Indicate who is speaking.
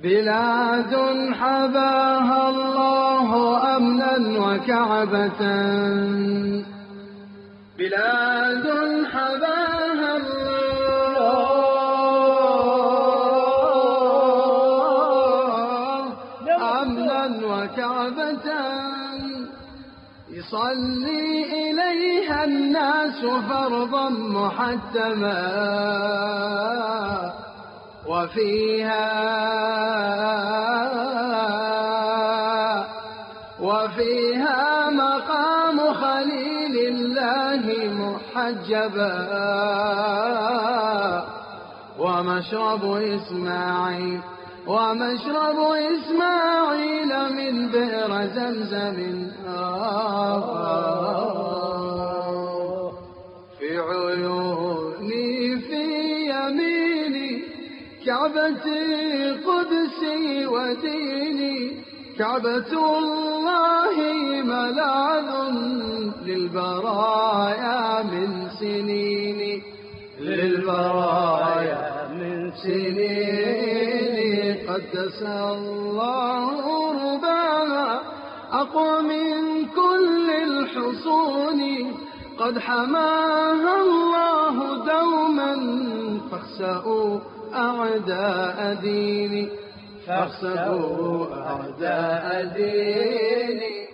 Speaker 1: بلاد حباها الله أمنا وكعبة، بلاد حباها الله أمنا وكعبة، يصلي إليها الناس فرضا محتما، وفيها مقام خليل الله محجبا، ومشرب إسماعيل من بئر زمزم. في عيوني في يميني كعبتي قدسي وديني، كعبة الله ملاذ للبرايا من سنين، للبرايا من سنين. قدس الله رباها أقوى من كل الحصون، قد حماها الله دوما، فاخسأوا أعداء ديني، فاخسأوا أعداء ديني.